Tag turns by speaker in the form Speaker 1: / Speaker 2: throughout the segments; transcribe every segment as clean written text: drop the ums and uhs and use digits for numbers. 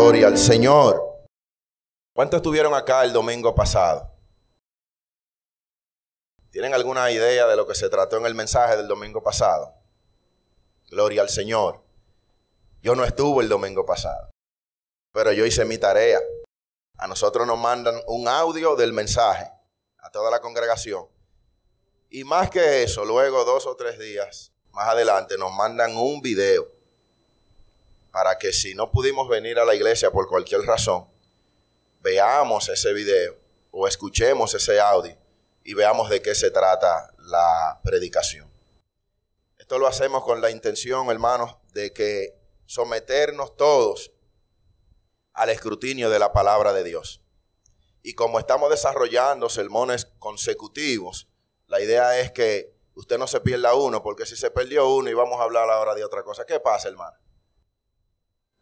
Speaker 1: Gloria al Señor. ¿Cuántos estuvieron acá el domingo pasado? ¿Tienen alguna idea de lo que se trató en el mensaje del domingo pasado? Gloria al Señor. Yo no estuve el domingo pasado, pero yo hice mi tarea. A nosotros nos mandan un audio del mensaje a toda la congregación. Y más que eso, luego 2 o 3 días más adelante nos mandan un video para que si no pudimos venir a la iglesia por cualquier razón, veamos ese video o escuchemos ese audio y veamos de qué se trata la predicación. Esto lo hacemos con la intención, hermanos, de que someternos todos al escrutinio de la palabra de Dios. Y como estamos desarrollando sermones consecutivos, la idea es que usted no se pierda uno, porque si se perdió uno y vamos a hablar ahora de otra cosa, ¿qué pasa, hermano?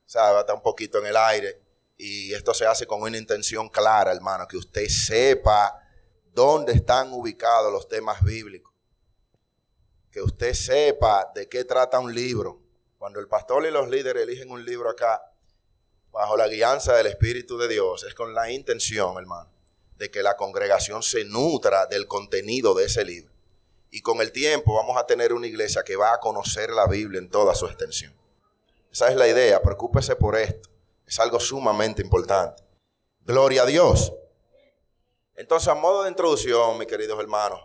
Speaker 1: O sea, va a estar un poquito en el aire y esto se hace con una intención clara, hermano, que usted sepa dónde están ubicados los temas bíblicos, que usted sepa de qué trata un libro. Cuando el pastor y los líderes eligen un libro acá, bajo la guianza del Espíritu de Dios, es con la intención, hermano, de que la congregación se nutra del contenido de ese libro. Y con el tiempo vamos a tener una iglesia que va a conocer la Biblia en toda su extensión. Esa es la idea, preocúpese por esto. Es algo sumamente importante. Gloria a Dios. Entonces, a modo de introducción, mis queridos hermanos,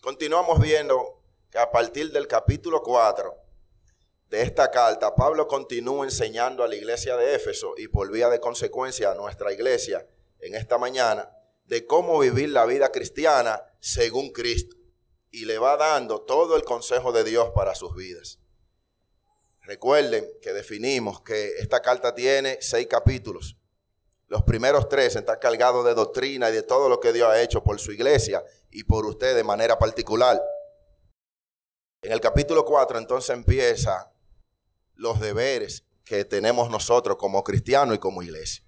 Speaker 1: continuamos viendo que a partir del capítulo 4 de esta carta, Pablo continúa enseñando a la iglesia de Éfeso y por vía de consecuencia a nuestra iglesia en esta mañana de cómo vivir la vida cristiana según Cristo. Y le va dando todo el consejo de Dios para sus vidas. Recuerden que definimos que esta carta tiene 6 capítulos. Los primeros 3 están cargados de doctrina y de todo lo que Dios ha hecho por su iglesia y por usted de manera particular. En el capítulo 4 entonces empieza los deberes que tenemos nosotros como cristianos y como iglesia.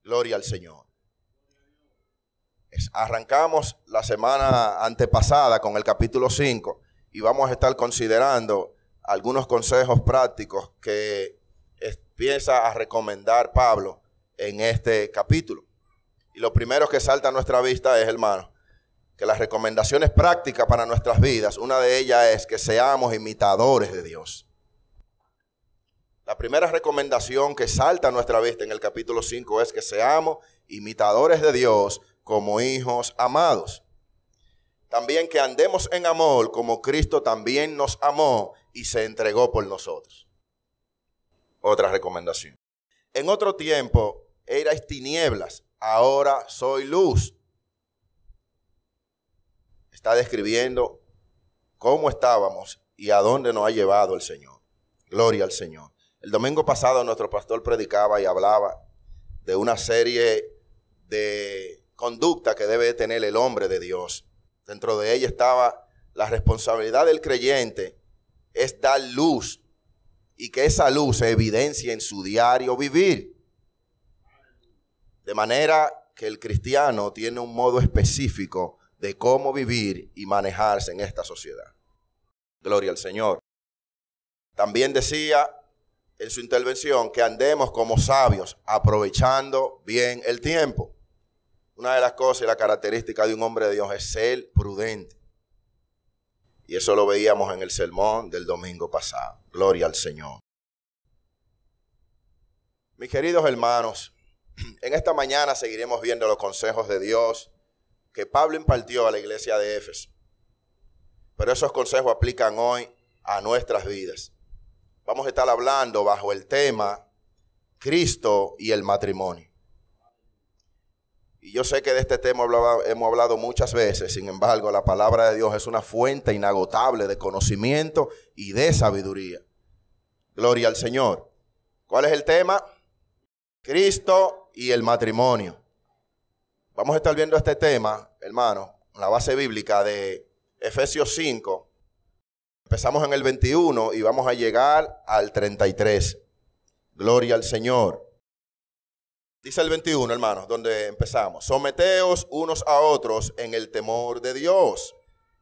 Speaker 1: Gloria al Señor. Arrancamos la semana antepasada con el capítulo 5 y vamos a estar considerando algunos consejos prácticos que empieza a recomendar Pablo en este capítulo. Y lo primero que salta a nuestra vista es, hermano, que las recomendaciones prácticas para nuestras vidas, una de ellas es que seamos imitadores de Dios. La primera recomendación que salta a nuestra vista en el capítulo 5 es que seamos imitadores de Dios como hijos amados. También que andemos en amor como Cristo también nos amó y se entregó por nosotros. Otra recomendación. En otro tiempo erais tinieblas, ahora soy luz. Está describiendo cómo estábamos y a dónde nos ha llevado el Señor. Gloria al Señor. El domingo pasado nuestro pastor predicaba y hablaba de una serie de conducta que debe tener el hombre de Dios. Dentro de ella estaba la responsabilidad del creyente es dar luz y que esa luz se evidencie en su diario vivir. De manera que el cristiano tiene un modo específico de cómo vivir y manejarse en esta sociedad. Gloria al Señor. También decía en su intervención que andemos como sabios, aprovechando bien el tiempo. Una de las cosas y la característica de un hombre de Dios es ser prudente. Y eso lo veíamos en el sermón del domingo pasado. Gloria al Señor. Mis queridos hermanos, en esta mañana seguiremos viendo los consejos de Dios que Pablo impartió a la iglesia de Éfeso. Pero esos consejos aplican hoy a nuestras vidas. Vamos a estar hablando bajo el tema Cristo y el matrimonio. Y yo sé que de este tema hemos hablado muchas veces, sin embargo, la palabra de Dios es una fuente inagotable de conocimiento y de sabiduría. Gloria al Señor. ¿Cuál es el tema? Cristo y el matrimonio. Vamos a estar viendo este tema, hermano, en la base bíblica de Efesios 5. Empezamos en el 21 y vamos a llegar al 33. Gloria al Señor. Dice el 21, hermanos, donde empezamos. Someteos unos a otros en el temor de Dios.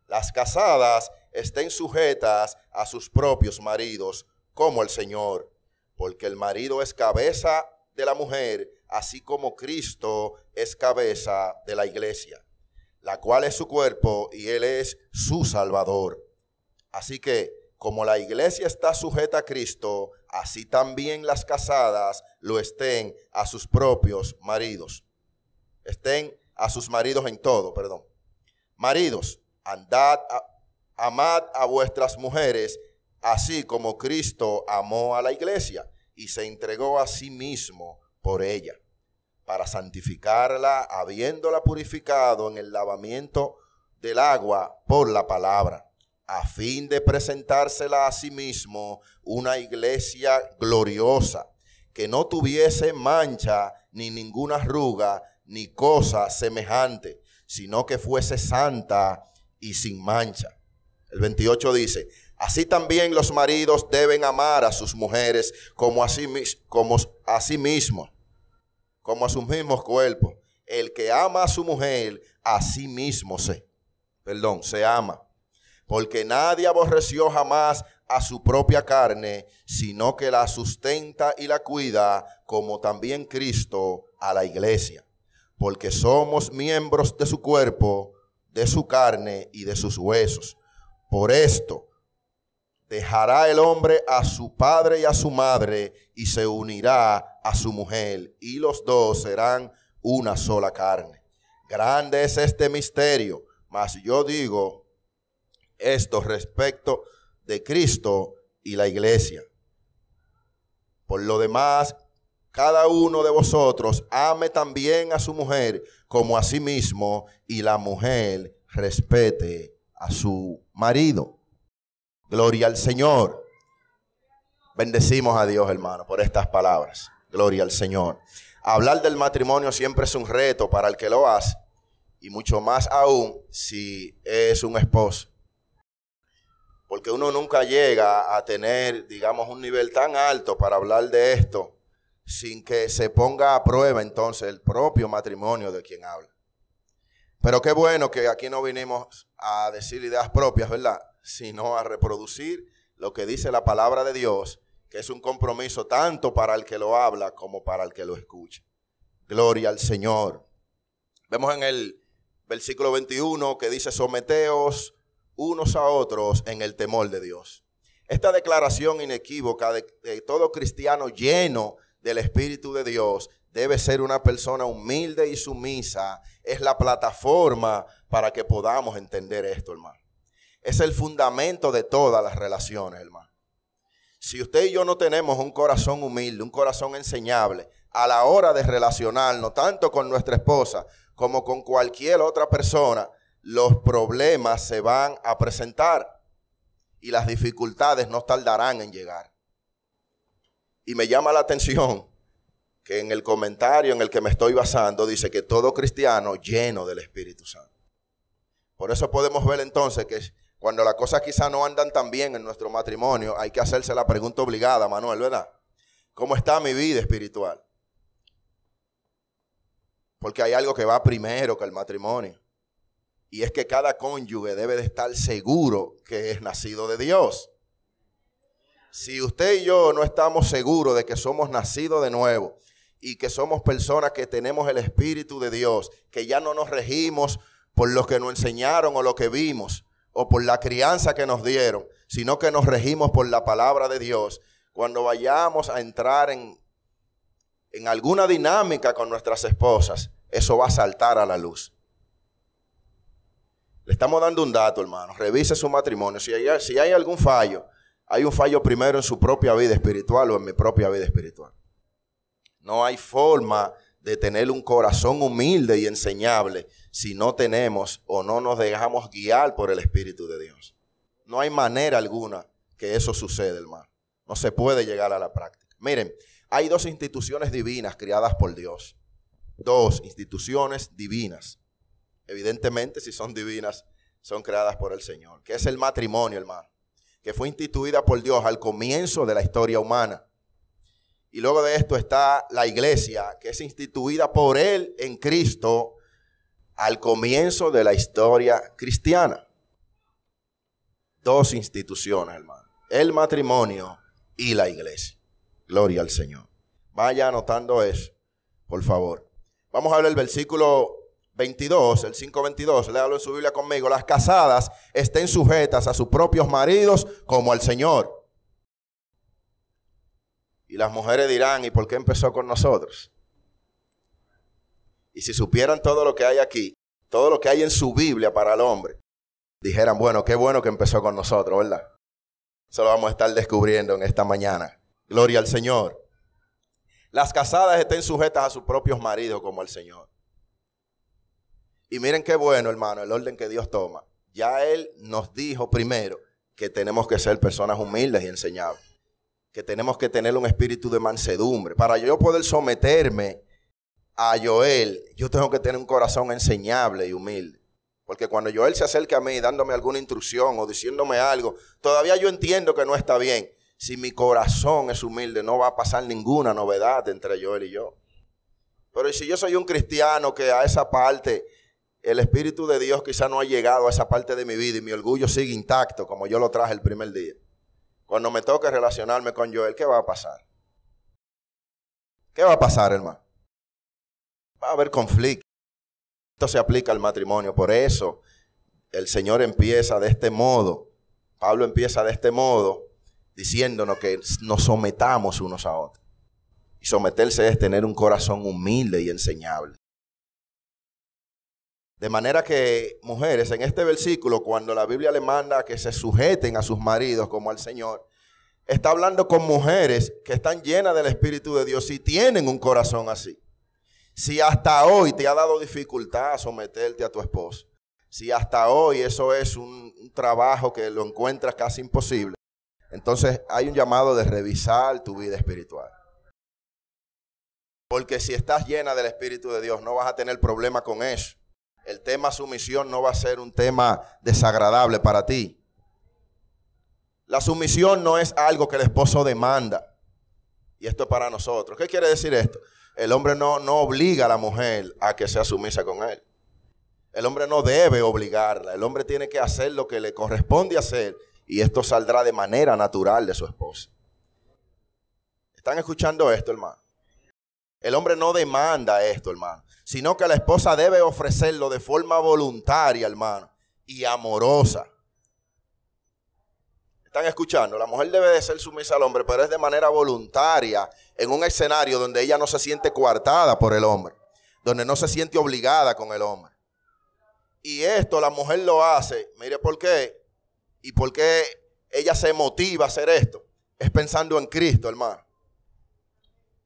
Speaker 1: Las casadas estén sujetas a sus propios maridos, como el Señor, porque el marido es cabeza de la mujer, así como Cristo es cabeza de la iglesia, la cual es su cuerpo y Él es su Salvador. Así que, como la iglesia está sujeta a Cristo, así también las casadas lo estén a sus propios maridos. Estén a sus maridos en todo, perdón. Maridos, amad a vuestras mujeres, así como Cristo amó a la iglesia y se entregó a sí mismo por ella, para santificarla, habiéndola purificado en el lavamiento del agua por la palabra, a fin de presentársela a sí mismo una iglesia gloriosa, que no tuviese mancha, ni ninguna arruga, ni cosa semejante, sino que fuese santa y sin mancha. El 28 dice: así también los maridos deben amar a sus mujeres como a sí mismos, como a sus mismos cuerpos. El que ama a su mujer, a sí mismo se ama. Porque nadie aborreció jamás a su propia carne, sino que la sustenta y la cuida, como también Cristo a la iglesia. Porque somos miembros de su cuerpo, de su carne y de sus huesos. Por esto, dejará el hombre a su padre y a su madre, y se unirá a su mujer, y los dos serán una sola carne. Grande es este misterio, mas yo digo esto respecto de Cristo y la iglesia. Por lo demás, cada uno de vosotros ame también a su mujer como a sí mismo, y la mujer respete a su marido. Gloria al Señor. Bendecimos a Dios, hermano, por estas palabras. Gloria al Señor. Hablar del matrimonio siempre es un reto para el que lo hace, y mucho más aún si es un esposo. Porque uno nunca llega a tener, digamos, un nivel tan alto para hablar de esto sin que se ponga a prueba entonces el propio matrimonio de quien habla. Pero qué bueno que aquí no vinimos a decir ideas propias, ¿verdad? Sino a reproducir lo que dice la palabra de Dios, que es un compromiso tanto para el que lo habla como para el que lo escucha. Gloria al Señor. Vemos en el versículo 21 que dice: someteos unos a otros en el temor de Dios. Esta declaración inequívoca de todo cristiano lleno del Espíritu de Dios debe ser una persona humilde y sumisa. Es la plataforma para que podamos entender esto, hermano. Es el fundamento de todas las relaciones, hermano. Si usted y yo no tenemos un corazón humilde, un corazón enseñable a la hora de relacionarnos, tanto con nuestra esposa como con cualquier otra persona, los problemas se van a presentar y las dificultades no tardarán en llegar. Y me llama la atención que en el comentario en el que me estoy basando dice que todo cristiano lleno del Espíritu Santo. Por eso podemos ver entonces que cuando las cosas quizás no andan tan bien en nuestro matrimonio, hay que hacerse la pregunta obligada, Manuel, ¿verdad? ¿Cómo está mi vida espiritual? Porque hay algo que va primero que el matrimonio. Y es que cada cónyuge debe de estar seguro que es nacido de Dios. Si usted y yo no estamos seguros de que somos nacidos de nuevo y que somos personas que tenemos el Espíritu de Dios, que ya no nos regimos por lo que nos enseñaron o lo que vimos o por la crianza que nos dieron, sino que nos regimos por la palabra de Dios, cuando vayamos a entrar en alguna dinámica con nuestras esposas, eso va a saltar a la luz. Le estamos dando un dato, hermano. Revise su matrimonio. Si hay algún fallo, hay un fallo primero en su propia vida espiritual o en mi propia vida espiritual. No hay forma de tener un corazón humilde y enseñable si no tenemos o no nos dejamos guiar por el Espíritu de Dios. No hay manera alguna que eso suceda, hermano. No se puede llegar a la práctica. Miren, hay dos instituciones divinas creadas por Dios. Dos instituciones divinas. Evidentemente, si son divinas, son creadas por el Señor. Que es el matrimonio, hermano. Que fue instituida por Dios al comienzo de la historia humana. Y luego de esto está la iglesia, que es instituida por Él en Cristo al comienzo de la historia cristiana. Dos instituciones, hermano. El matrimonio y la iglesia. Gloria al Señor. Vaya anotando eso, por favor. Vamos a ver el versículo 22, el 5:22. Léalo en su Biblia conmigo. Las casadas estén sujetas a sus propios maridos como al Señor. Y las mujeres dirán, ¿y por qué empezó con nosotros? Y si supieran todo lo que hay aquí, todo lo que hay en su Biblia para el hombre, dijeran, bueno, qué bueno que empezó con nosotros, ¿verdad? Eso lo vamos a estar descubriendo en esta mañana. Gloria al Señor. Las casadas estén sujetas a sus propios maridos como al Señor. Y miren qué bueno, hermano, el orden que Dios toma. Ya Él nos dijo primero que tenemos que ser personas humildes y enseñables. Que tenemos que tener un espíritu de mansedumbre. Para yo poder someterme a Joel, yo tengo que tener un corazón enseñable y humilde. Porque cuando Joel se acerca a mí dándome alguna instrucción o diciéndome algo, todavía yo entiendo que no está bien. Si mi corazón es humilde, no va a pasar ninguna novedad entre Joel y yo. Pero si yo soy un cristiano que a esa parte, el Espíritu de Dios quizá no ha llegado a esa parte de mi vida y mi orgullo sigue intacto como yo lo traje el primer día. Cuando me toque relacionarme con Joel, ¿qué va a pasar? ¿Qué va a pasar, hermano? Va a haber conflicto. Esto se aplica al matrimonio. Por eso el Señor empieza de este modo. Pablo empieza de este modo diciéndonos que nos sometamos unos a otros. Y someterse es tener un corazón humilde y enseñable. De manera que, mujeres, en este versículo, cuando la Biblia le manda que se sujeten a sus maridos como al Señor, está hablando con mujeres que están llenas del Espíritu de Dios y tienen un corazón así. Si hasta hoy te ha dado dificultad someterte a tu esposo, si hasta hoy eso es un trabajo que lo encuentras casi imposible, entonces hay un llamado de revisar tu vida espiritual. Porque si estás llena del Espíritu de Dios, no vas a tener problema con eso. El tema sumisión no va a ser un tema desagradable para ti. La sumisión no es algo que el esposo demanda. Y esto es para nosotros. ¿Qué quiere decir esto? El hombre no obliga a la mujer a que sea sumisa con él. El hombre no debe obligarla. El hombre tiene que hacer lo que le corresponde hacer. Y esto saldrá de manera natural de su esposa. ¿Están escuchando esto, hermano? El hombre no demanda esto, hermano, sino que la esposa debe ofrecerlo de forma voluntaria, hermano, y amorosa. ¿Están escuchando? La mujer debe de ser sumisa al hombre, pero es de manera voluntaria, en un escenario donde ella no se siente coartada por el hombre, donde no se siente obligada con el hombre. Y esto la mujer lo hace, mire por qué, y por qué ella se motiva a hacer esto, es pensando en Cristo, hermano.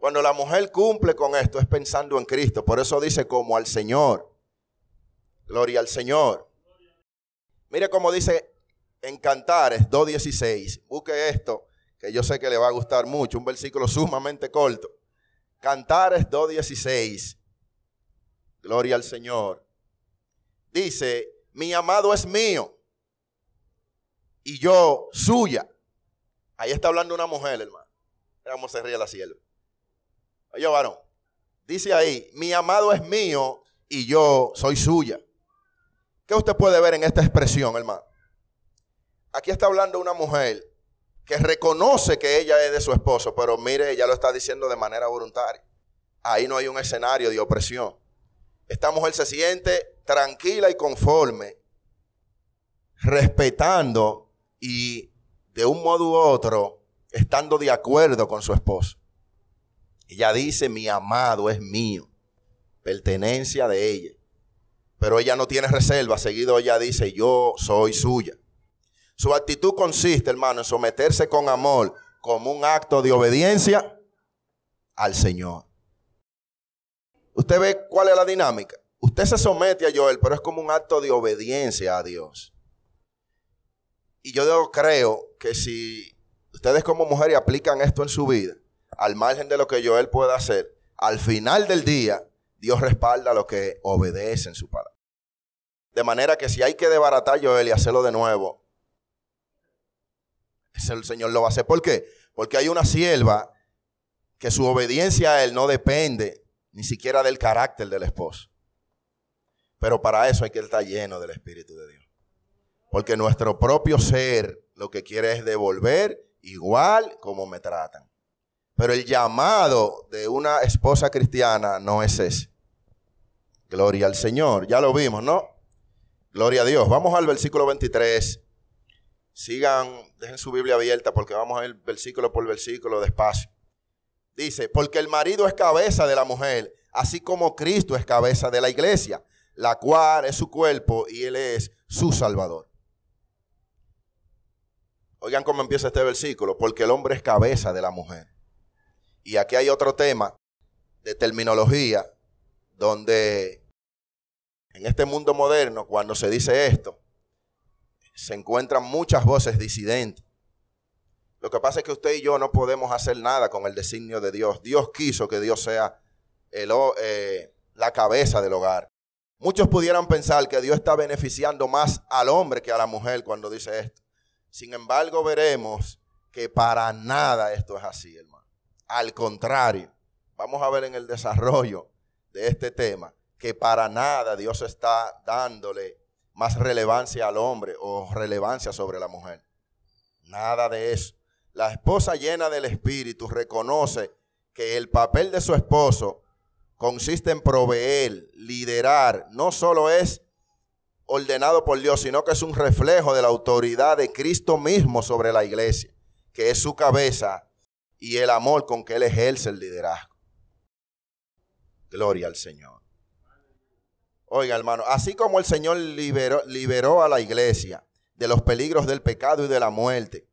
Speaker 1: Cuando la mujer cumple con esto es pensando en Cristo. Por eso dice como al Señor. Gloria al Señor. Mire cómo dice en Cantares 2:16. Busque esto que yo sé que le va a gustar mucho. Un versículo sumamente corto. Cantares 2:16. Gloria al Señor. Dice, mi amado es mío y yo suya. Ahí está hablando una mujer, hermano. Mira cómo se ríe la sierva. Oye, varón, dice ahí, mi amado es mío y yo soy suya. ¿Qué usted puede ver en esta expresión, hermano? Aquí está hablando una mujer que reconoce que ella es de su esposo, pero mire, ella lo está diciendo de manera voluntaria. Ahí no hay un escenario de opresión. Esta mujer se siente tranquila y conforme, respetando y de un modo u otro, estando de acuerdo con su esposo. Ella dice, mi amado es mío, pertenencia de ella. Pero ella no tiene reserva, seguido ella dice, yo soy suya. Su actitud consiste, hermano, en someterse con amor como un acto de obediencia al Señor. ¿Usted ve cuál es la dinámica? Usted se somete a Joel, pero es como un acto de obediencia a Dios. Y yo creo que si ustedes como mujeres aplican esto en su vida, al margen de lo que Joel pueda hacer, al final del día, Dios respalda a los que obedecen su palabra. De manera que si hay que desbaratar a Joel y hacerlo de nuevo, el Señor lo va a hacer. ¿Por qué? Porque hay una sierva que su obediencia a él no depende ni siquiera del carácter del esposo. Pero para eso hay que estar lleno del Espíritu de Dios. Porque nuestro propio ser lo que quiere es devolver igual como me tratan. Pero el llamado de una esposa cristiana no es ese. Gloria al Señor. Ya lo vimos, ¿no? Gloria a Dios. Vamos al versículo 23. Dejen su Biblia abierta porque vamos a ir versículo por versículo despacio. Dice, porque el marido es cabeza de la mujer, así como Cristo es cabeza de la iglesia, la cual es su cuerpo y Él es su Salvador. Oigan cómo empieza este versículo, porque el hombre es cabeza de la mujer. Y aquí hay otro tema de terminología, donde en este mundo moderno, cuando se dice esto, se encuentran muchas voces disidentes. Lo que pasa es que usted y yo no podemos hacer nada con el designio de Dios. Dios quiso que Dios sea la cabeza del hogar. Muchos pudieran pensar que Dios está beneficiando más al hombre que a la mujer cuando dice esto. Sin embargo, veremos que para nada esto es así, hermano. Al contrario, vamos a ver en el desarrollo de este tema que para nada Dios está dándole más relevancia al hombre o relevancia sobre la mujer. Nada de eso. La esposa llena del Espíritu reconoce que el papel de su esposo consiste en proveer, liderar. No solo es ordenado por Dios, sino que es un reflejo de la autoridad de Cristo mismo sobre la iglesia, que es su cabeza y el amor con que Él ejerce el liderazgo. Gloria al Señor. Oiga, hermano, así como el Señor liberó a la iglesia de los peligros del pecado y de la muerte,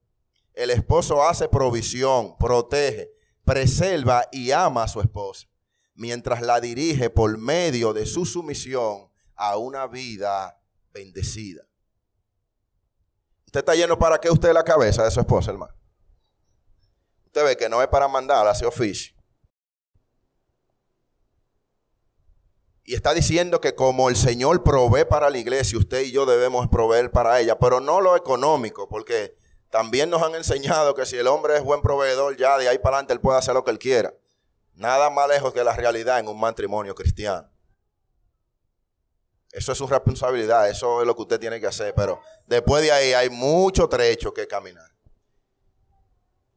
Speaker 1: el esposo hace provisión, protege, preserva y ama a su esposa, mientras la dirige por medio de su sumisión a una vida bendecida. ¿Usted está lleno para qué usted es la cabeza de su esposa, hermano? Usted ve que no es para mandarla hacia oficio. Y está diciendo que como el Señor provee para la iglesia, usted y yo debemos proveer para ella, pero no lo económico, porque también nos han enseñado que si el hombre es buen proveedor, ya de ahí para adelante él puede hacer lo que él quiera. Nada más lejos que la realidad en un matrimonio cristiano. Eso es su responsabilidad, eso es lo que usted tiene que hacer, pero después de ahí hay mucho trecho que caminar.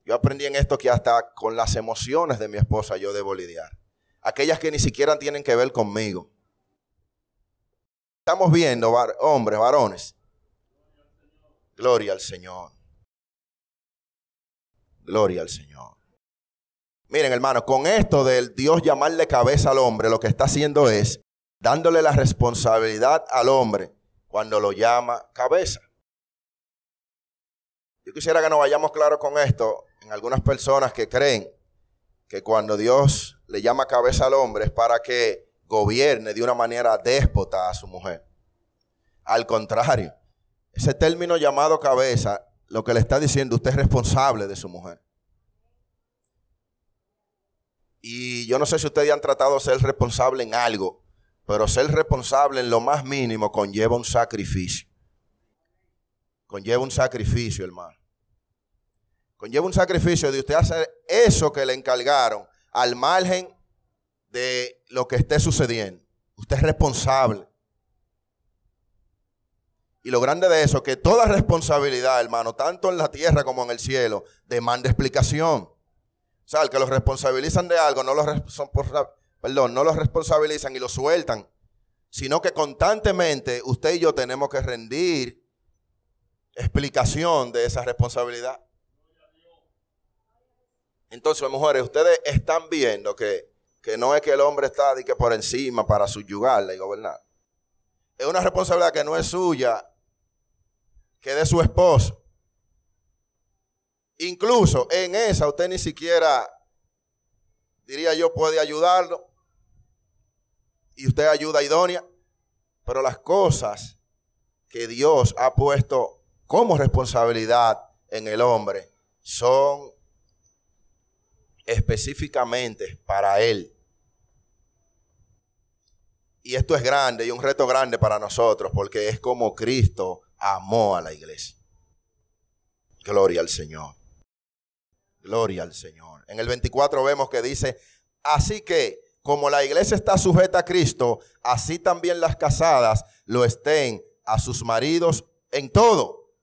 Speaker 1: Yo aprendí en esto que hasta con las emociones de mi esposa yo debo lidiar. Aquellas que ni siquiera tienen que ver conmigo. Estamos viendo, hombres, varones. Gloria al Señor. Gloria al Señor. Miren, hermano, con esto del Dios llamarle cabeza al hombre, lo que está haciendo es dándole la responsabilidad al hombre cuando lo llama cabeza. Yo quisiera que nos vayamos claros con esto en algunas personas que creen que cuando Dios le llama cabeza al hombre es para que gobierne de una manera déspota a su mujer. Al contrario, ese término llamado cabeza, lo que le está diciendo, usted es responsable de su mujer. Y yo no sé si ustedes han tratado de ser responsable en algo, pero ser responsable en lo más mínimo conlleva un sacrificio. Conlleva un sacrificio, hermano. Conlleva un sacrificio de usted hacer eso que le encargaron al margen de lo que esté sucediendo. Usted es responsable. Y lo grande de eso es que toda responsabilidad, hermano, tanto en la tierra como en el cielo, demanda explicación. O sea, el que los responsabilizan de algo, no los responsabilizan y lo sueltan, sino que constantemente usted y yo tenemos que rendir explicación de esa responsabilidad. Entonces, mujeres, ustedes están viendo que no es que el hombre está de que por encima para subyugarla y gobernar. Es una responsabilidad que no es suya, que es de su esposo. Incluso en esa usted ni siquiera, diría yo, puede ayudarlo. Y usted ayuda idónea. Pero las cosas que Dios ha puesto como responsabilidad en el hombre son específicamente para él. Y esto es grande y un reto grande para nosotros porque es como Cristo amó a la iglesia. Gloria al Señor. Gloria al Señor. En el 24 vemos que dice, así que como la iglesia está sujeta a Cristo, así también las casadas lo estén a sus maridos en todo.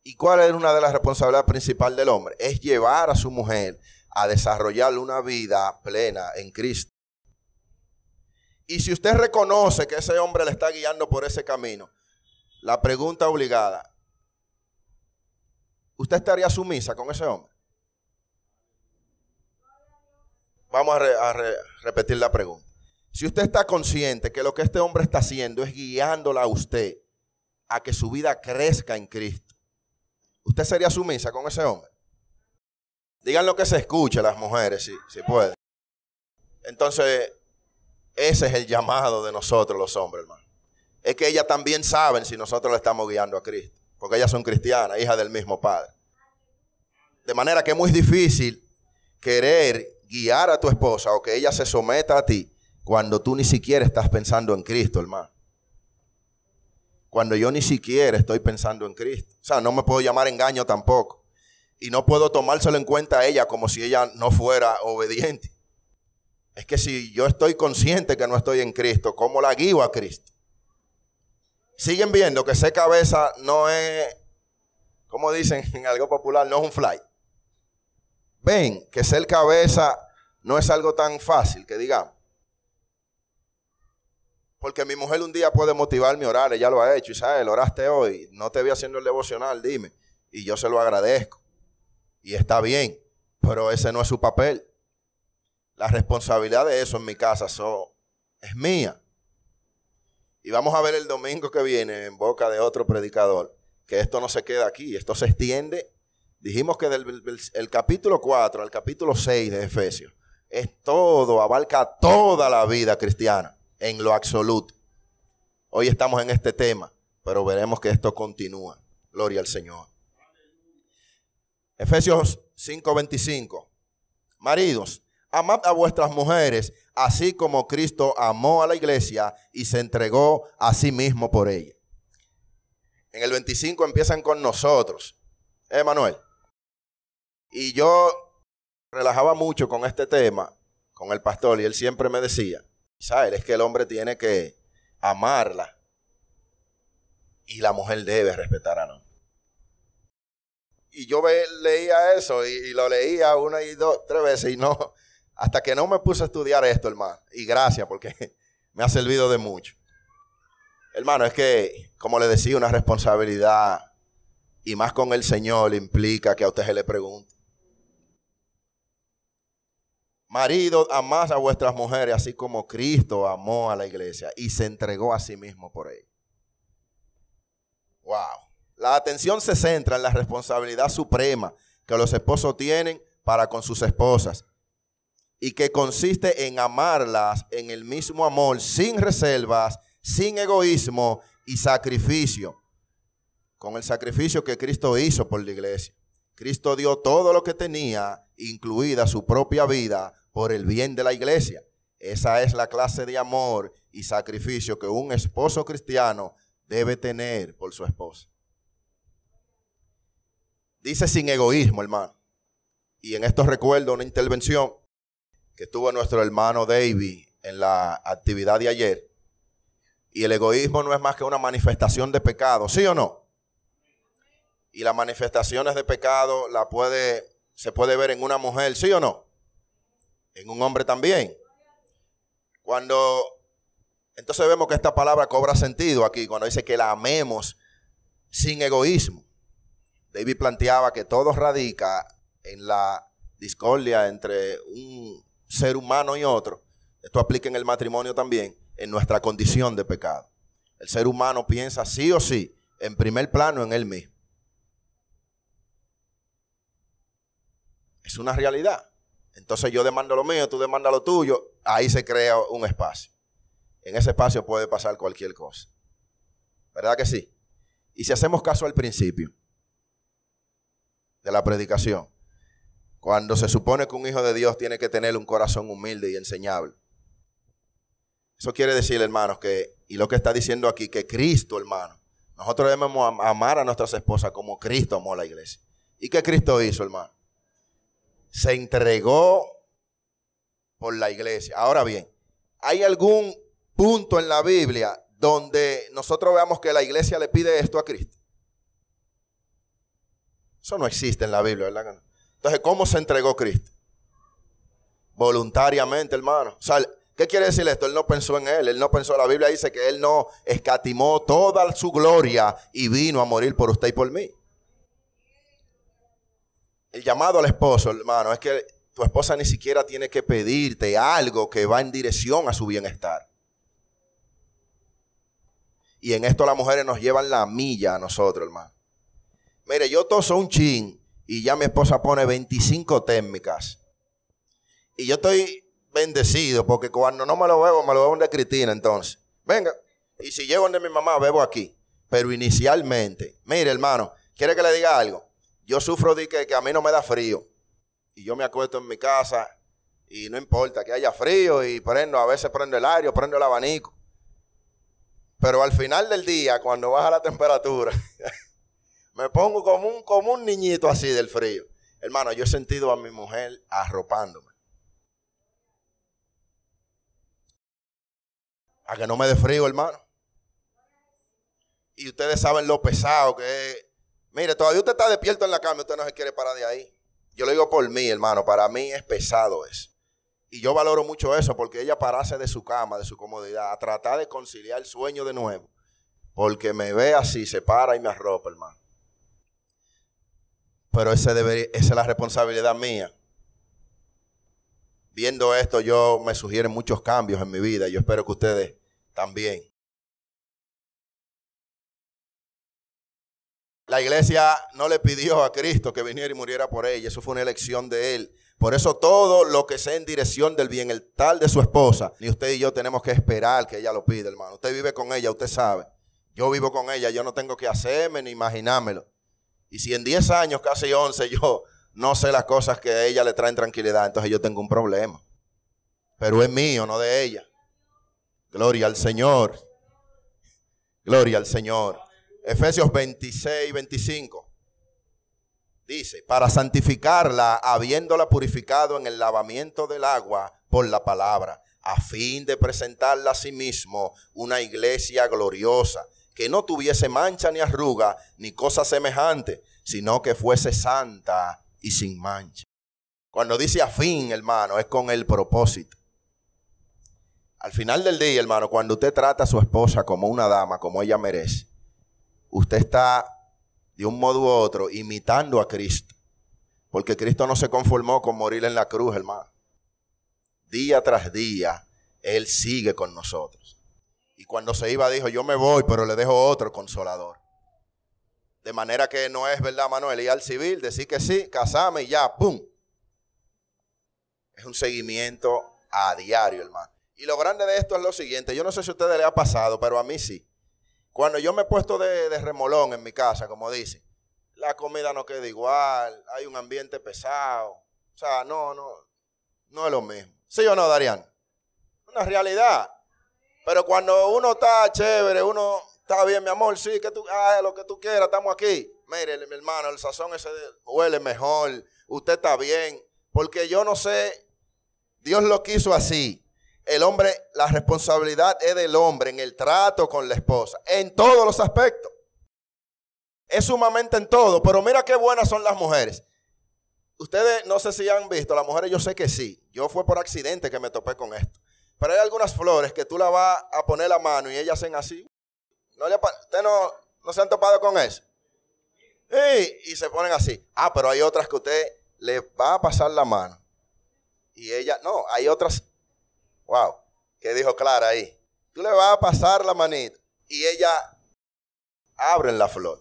Speaker 1: ¿Y cuál es una de las responsabilidades principales del hombre? Es llevar a su mujer a desarrollar una vida plena en Cristo. Y si usted reconoce que ese hombre le está guiando por ese camino, la pregunta obligada, ¿usted estaría sumisa con ese hombre? Vamos a repetir la pregunta. Si usted está consciente que lo que este hombre está haciendo es guiándola a usted a que su vida crezca en Cristo, ¿usted sería sumisa con ese hombre? Digan lo que se escuche las mujeres, si pueden. Entonces, ese es el llamado de nosotros los hombres, hermano. Es que ellas también saben si nosotros le estamos guiando a Cristo, porque ellas son cristianas, hijas del mismo Padre. De manera que es muy difícil querer guiar a tu esposa o que ella se someta a ti cuando tú ni siquiera estás pensando en Cristo, hermano. Cuando yo ni siquiera estoy pensando en Cristo. O sea, no me puedo llamar engaño tampoco. Y no puedo tomárselo en cuenta a ella como si ella no fuera obediente. Es que si yo estoy consciente que no estoy en Cristo, ¿cómo la guío a Cristo? Siguen viendo que ser cabeza no es, como dicen en algo popular, no es un fly. Ven que ser cabeza no es algo tan fácil que digamos. Porque mi mujer un día puede motivarme a orar, ella lo ha hecho. Isabel, oraste hoy, no te vi haciendo el devocional, dime. Y yo se lo agradezco. Y está bien, pero ese no es su papel. La responsabilidad de eso en mi casa es mía. Y vamos a ver el domingo que viene en boca de otro predicador que esto no se queda aquí, esto se extiende. Dijimos que del capítulo 4 al capítulo 6 de Efesios es todo, abarca toda la vida cristiana en lo absoluto. Hoy estamos en este tema, pero veremos que esto continúa. Gloria al Señor. Efesios 5:25. Maridos, amad a vuestras mujeres, así como Cristo amó a la iglesia y se entregó a sí mismo por ella. En el 25 empiezan con nosotros. Manuel. Y yo relajaba mucho con este tema, con el pastor, y él siempre me decía, ¿sabes? Es que el hombre tiene que amarla y la mujer debe respetar a no. Y yo leía eso y lo leía una y dos, tres veces y no, hasta que no me puse a estudiar esto, hermano. Y gracias porque me ha servido de mucho. Hermano, es que, como le decía, una responsabilidad y más con el Señor implica que a usted se le pregunte. Maridos, amad a vuestras mujeres, así como Cristo amó a la iglesia y se entregó a sí mismo por ella. Wow. La atención se centra en la responsabilidad suprema que los esposos tienen para con sus esposas y que consiste en amarlas en el mismo amor, sin reservas, sin egoísmo y sacrificio, con el sacrificio que Cristo hizo por la iglesia. Cristo dio todo lo que tenía, incluida su propia vida, por el bien de la iglesia. Esa es la clase de amor y sacrificio que un esposo cristiano debe tener por su esposa. Dice sin egoísmo, hermano. Y en esto recuerdo una intervención que tuvo nuestro hermano David en la actividad de ayer. Y el egoísmo no es más que una manifestación de pecado, ¿sí o no? Y las manifestaciones de pecado se puede ver en una mujer, ¿sí o no? En un hombre también. Entonces vemos que esta palabra cobra sentido aquí, cuando dice que la amemos sin egoísmo. David planteaba que todo radica en la discordia entre un ser humano y otro. Esto aplica en el matrimonio también, en nuestra condición de pecado. El ser humano piensa sí o sí, en primer plano en él mismo. Es una realidad. Entonces yo demando lo mío, tú demandas lo tuyo, ahí se crea un espacio. En ese espacio puede pasar cualquier cosa. ¿Verdad que sí? Y si hacemos caso al principio de la predicación, cuando se supone que un hijo de Dios tiene que tener un corazón humilde y enseñable. Eso quiere decir, hermanos, y lo que está diciendo aquí, que Cristo, hermano, nosotros debemos amar a nuestras esposas como Cristo amó a la iglesia. ¿Y qué Cristo hizo, hermano? Se entregó por la iglesia. Ahora bien, ¿hay algún punto en la Biblia donde nosotros veamos que la iglesia le pide esto a Cristo? Eso no existe en la Biblia, ¿verdad? Entonces, ¿cómo se entregó Cristo? Voluntariamente, hermano. O sea, ¿qué quiere decir esto? Él no pensó en él, él no pensó. La Biblia dice que él no escatimó toda su gloria y vino a morir por usted y por mí. El llamado al esposo, hermano, es que tu esposa ni siquiera tiene que pedirte algo que va en dirección a su bienestar. Y en esto las mujeres nos llevan la milla a nosotros, hermano. Mire, yo toso un chin y ya mi esposa pone 25 térmicas. Y yo estoy bendecido porque cuando no me lo bebo donde Cristina entonces. Venga, y si llego donde mi mamá, bebo aquí. Pero inicialmente, mire hermano, ¿quiere que le diga algo? Yo sufro de que a mí no me da frío. Y yo me acuesto en mi casa y no importa que haya frío y a veces prendo el aire o prendo el abanico. Pero al final del día, cuando baja la temperatura, me pongo como un niñito así del frío. Hermano, yo he sentido a mi mujer arropándome. A que no me dé frío, hermano. Y ustedes saben lo pesado que es. Mire, todavía usted está despierto en la cama y usted no se quiere parar de ahí. Yo lo digo por mí, hermano. Para mí es pesado eso. Y yo valoro mucho eso porque ella pararse de su cama, de su comodidad, a tratar de conciliar el sueño de nuevo. Porque me ve así, se para y me arropa, hermano. Pero esa es la responsabilidad mía. Viendo esto, me sugieren muchos cambios en mi vida. Yo espero que ustedes también. La iglesia no le pidió a Cristo que viniera y muriera por ella. Eso fue una elección de Él. Por eso todo lo que sea en dirección del bienestar de su esposa, ni usted y yo tenemos que esperar que ella lo pida, hermano. Usted vive con ella, usted sabe. Yo vivo con ella, yo no tengo que hacerme ni imaginármelo. Y si en 10 años, casi 11, yo no sé las cosas que a ella le traen tranquilidad, entonces yo tengo un problema. Pero es mío, no de ella. Gloria al Señor. Gloria al Señor. Efesios 26, 25. Dice, para santificarla, habiéndola purificado en el lavamiento del agua por la palabra, a fin de presentarla a sí mismo una iglesia gloriosa, que no tuviese mancha ni arruga, ni cosa semejante, sino que fuese santa y sin mancha. Cuando dice a fin, hermano, es con el propósito. Al final del día, hermano, cuando usted trata a su esposa como una dama, como ella merece, usted está de un modo u otro imitando a Cristo. Porque Cristo no se conformó con morir en la cruz, hermano. Día tras día, Él sigue con nosotros. Y cuando se iba dijo, yo me voy, pero le dejo otro consolador. De manera que no es verdad, Manuel, ir al civil, decir que sí, casarme y ya, ¡pum! Es un seguimiento a diario, hermano. Y lo grande de esto es lo siguiente. Yo no sé si a ustedes les ha pasado, pero a mí sí. Cuando yo me he puesto de remolón en mi casa, como dicen, la comida no queda igual, hay un ambiente pesado. O sea, no es lo mismo. ¿Sí o no, Darían? Una realidad. Pero cuando uno está chévere, uno está bien, mi amor, sí, que tú, lo que tú quieras, estamos aquí. Mire, mi hermano, el sazón ese huele mejor, usted está bien. Porque yo no sé, Dios lo quiso así. El hombre, la responsabilidad es del hombre en el trato con la esposa, en todos los aspectos. Es sumamente en todo, pero mira qué buenas son las mujeres. Ustedes no sé si han visto, las mujeres yo sé que sí. Yo fue por accidente que me topé con esto. Pero hay algunas flores que tú la vas a poner la mano y ellas hacen así. ¿Ustedes no se han topado con eso? Y se ponen así. Pero hay otras que usted le va a pasar la mano. Y ella, no, hay otras. Wow, ¿qué dijo Clara ahí? Tú le vas a pasar la manita y ella abre la flor.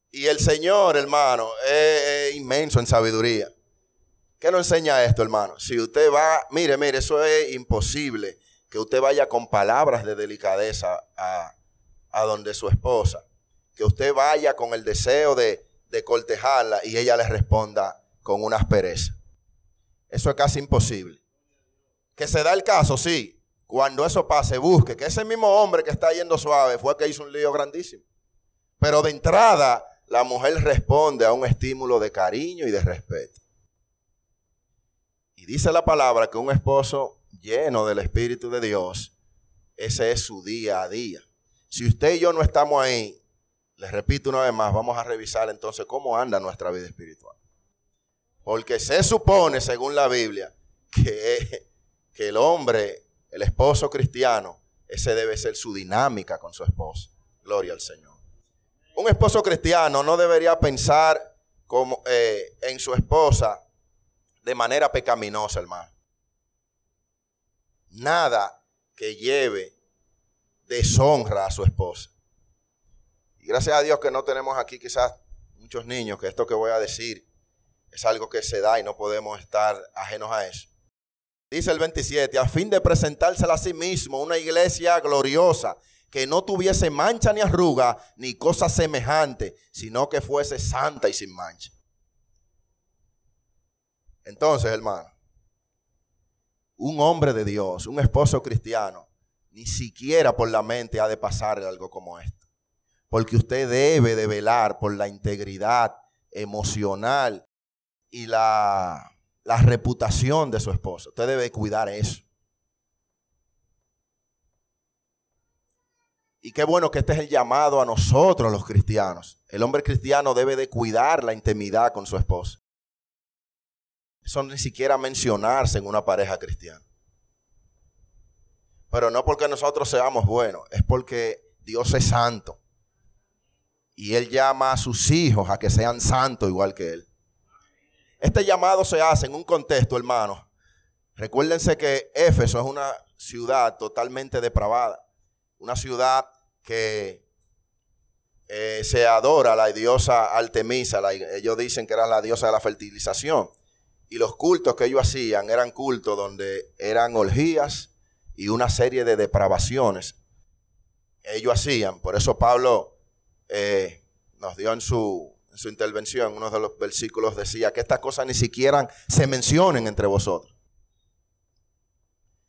Speaker 1: Y el Señor, hermano, es inmenso en sabiduría. ¿Qué nos enseña esto, hermano? Si usted va, mire, eso es imposible que usted vaya con palabras de delicadeza a donde su esposa. Que usted vaya con el deseo de cortejarla y ella le responda con una aspereza. Eso es casi imposible. Que se da el caso, sí. Cuando eso pase, busque que ese mismo hombre que está yendo suave fue el que hizo un lío grandísimo. Pero de entrada, la mujer responde a un estímulo de cariño y de respeto. Y dice la palabra que un esposo lleno del Espíritu de Dios, ese es su día a día. Si usted y yo no estamos ahí, Les repito una vez más, vamos a revisar entonces cómo anda nuestra vida espiritual. Porque se supone, según la Biblia, que el hombre, el esposo cristiano, ese debe ser su dinámica con su esposa. Gloria al Señor. Un esposo cristiano no debería pensar en su esposa de manera pecaminosa, hermano. Nada que lleve deshonra a su esposa. Y gracias a Dios que no tenemos aquí quizás muchos niños, que esto que voy a decir es algo que se da y no podemos estar ajenos a eso. Dice el 27, a fin de presentársela a sí mismo una iglesia gloriosa, que no tuviese mancha ni arruga, ni cosa semejante, sino que fuese santa y sin mancha. Entonces, hermano, un hombre de Dios, un esposo cristiano, ni siquiera por la mente ha de pasarle algo como esto. Porque usted debe de velar por la integridad emocional y la reputación de su esposo. Usted debe cuidar eso. Y qué bueno que este es el llamado a nosotros los cristianos. El hombre cristiano debe de cuidar la intimidad con su esposa. Eso ni siquiera mencionarse en una pareja cristiana. Pero no porque nosotros seamos buenos, es porque Dios es santo. Y Él llama a sus hijos a que sean santos igual que Él. Este llamado se hace en un contexto, hermanos. Recuérdense que Éfeso es una ciudad totalmente depravada. Una ciudad que se adora a la diosa Artemisa. Ellos dicen que era la diosa de la fertilización. Y los cultos que ellos hacían eran cultos donde eran orgías y una serie de depravaciones. Ellos hacían. Por eso Pablo nos dio en su intervención, uno de los versículos decía que estas cosas ni siquiera se mencionen entre vosotros.